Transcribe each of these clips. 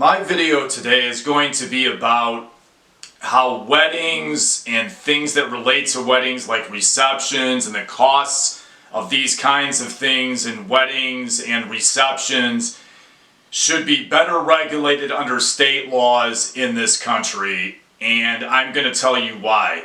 My video today is going to be about how weddings and things that relate to weddings, like receptions and the costs of these kinds of things in weddings and receptions, should be better regulated under state laws in this country, and I'm going to tell you why.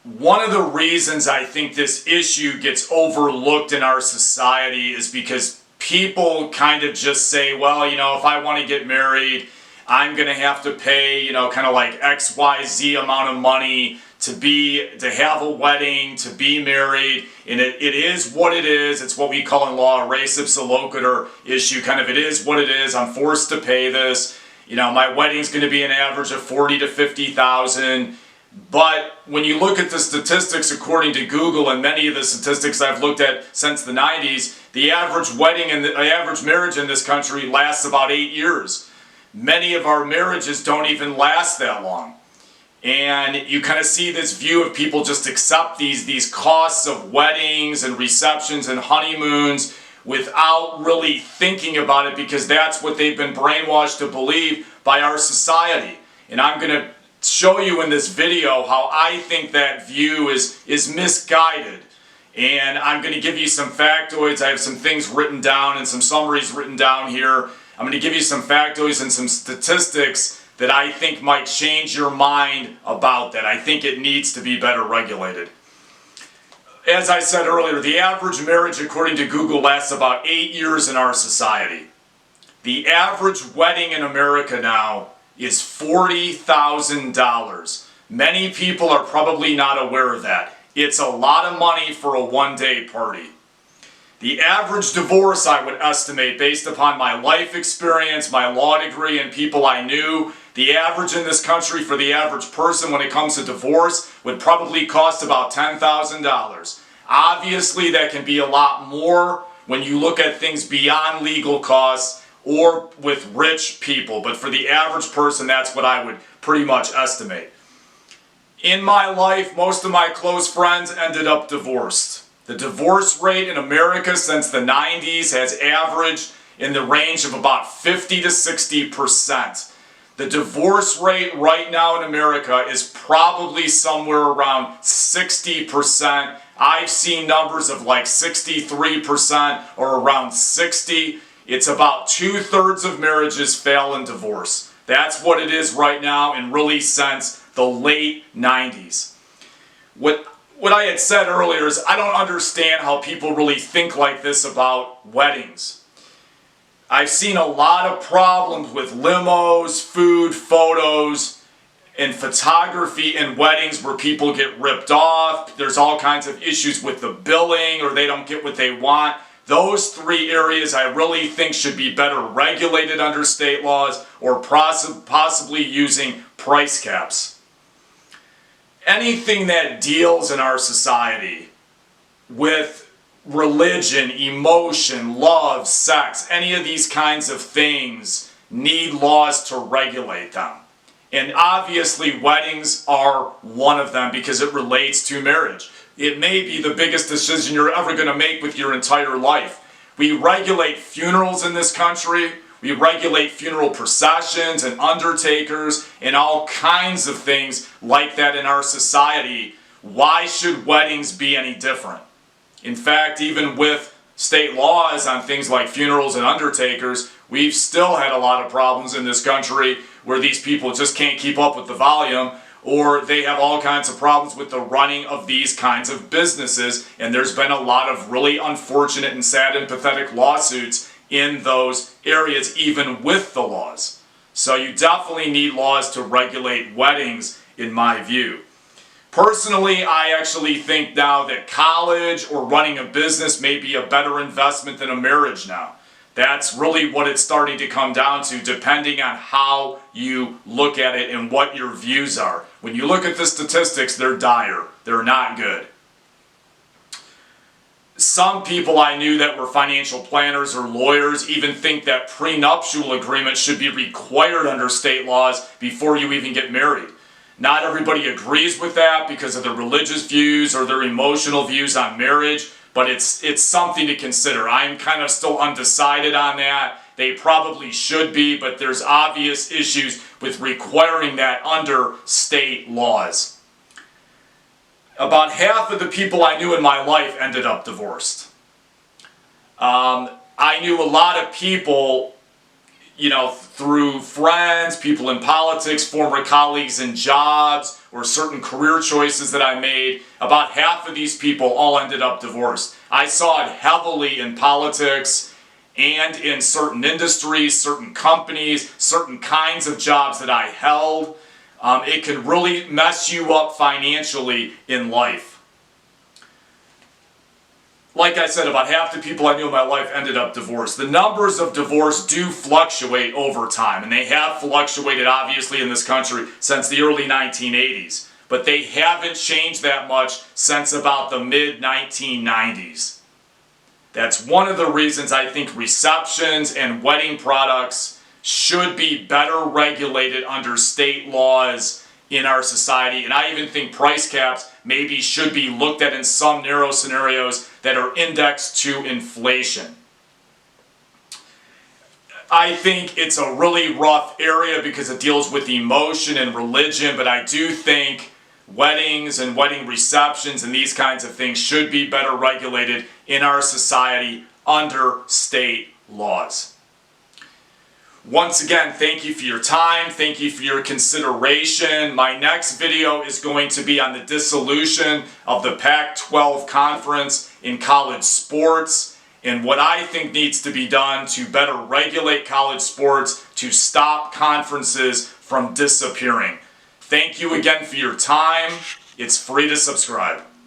One of the reasons I think this issue gets overlooked in our society is because people kind of just say, well, if I want to get married, I'm going to have to pay, kind of like XYZ amount of money to have a wedding, to be married, and it is what it is. It's what we call in law a res ipsa loquitur issue. Kind of, it is what it is. I'm forced to pay this. My wedding's going to be an average of $40,000 to $50,000. But when you look at the statistics according to Google, and many of the statistics I've looked at since the 90s, the average wedding and the average marriage in this country lasts about 8 years. Many of our marriages don't even last that long. And you kind of see this view of people just accept these costs of weddings and receptions and honeymoons without really thinking about it, because that's what they've been brainwashed to believe by our society. And I'm going to show you in this video how I think that view is misguided. And I'm going to give you some factoids. I have some things written down and some summaries written down here. I'm going to give you some factoids and some statistics that I think might change your mind about that. I think it needs to be better regulated. As I said earlier, the average marriage according to Google lasts about 8 years in our society. The average wedding in America now is $40,000. Many people are probably not aware of that. It's a lot of money for a one-day party. The average divorce, I would estimate, based upon my life experience, my law degree, and people I knew, the average in this country for the average person when it comes to divorce would probably cost about $10,000. Obviously, that can be a lot more when you look at things beyond legal costs or with rich people, but for the average person, that's what I would pretty much estimate. In my life, most of my close friends ended up divorced. The divorce rate in America since the 90s has averaged in the range of about 50 to 60%. The divorce rate right now in America is probably somewhere around 60%. I've seen numbers of like 63% or around 60%. It's about 2/3 of marriages fail in divorce. That's what it is right now, and really since the late 90s. What I had said earlier is I don't understand how people really think like this about weddings. I've seen a lot of problems with limos, food, photos, and photography in weddings where people get ripped off. There's all kinds of issues with the billing, or they don't get what they want. Those three areas I really think should be better regulated under state laws, or possibly using price caps. Anything that deals in our society with religion, emotion, love, sex, any of these kinds of things need laws to regulate them. And obviously weddings are one of them because it relates to marriage. It may be the biggest decision you're ever going to make with your entire life. We regulate funerals in this country. We regulate funeral processions and undertakers and all kinds of things like that in our society. Why should weddings be any different? In fact, even with state laws on things like funerals and undertakers, we've still had a lot of problems in this country where these people just can't keep up with the volume, or they have all kinds of problems with the running of these kinds of businesses, and there's been a lot of really unfortunate and sad and pathetic lawsuits in those areas, even with the laws. So you definitely need laws to regulate weddings, in my view. Personally, I actually think now that college or running a business may be a better investment than a marriage now. That's really what it's starting to come down to, depending on how you look at it and what your views are. When you look at the statistics, they're dire. They're not good. Some people I knew that were financial planners or lawyers even think that prenuptial agreements should be required under state laws before you even get married. Not everybody agrees with that because of their religious views or their emotional views on marriage, but it's something to consider. I'm kind of still undecided on that. They probably should be, but there's obvious issues with requiring that under state laws. About half of the people I knew in my life ended up divorced. I knew a lot of people, through friends, people in politics, former colleagues in jobs, or certain career choices that I made. About half of these people all ended up divorced. I saw it heavily in politics and in certain industries, certain companies, certain kinds of jobs that I held. It can really mess you up financially in life. Like I said, about half the people I knew in my life ended up divorced. The numbers of divorce do fluctuate over time, and they have fluctuated obviously in this country since the early 1980s. But they haven't changed that much since about the mid-1990s. That's one of the reasons I think receptions and wedding products should be better regulated under state laws in our society. And I even think price caps maybe should be looked at in some narrow scenarios that are indexed to inflation. I think it's a really rough area because it deals with emotion and religion, but I do think weddings and wedding receptions and these kinds of things should be better regulated in our society under state laws. Once again, thank you for your time. Thank you for your consideration. My next video is going to be on the dissolution of the Pac-12 conference in college sports and what I think needs to be done to better regulate college sports to stop conferences from disappearing. Thank you again for your time. It's free to subscribe.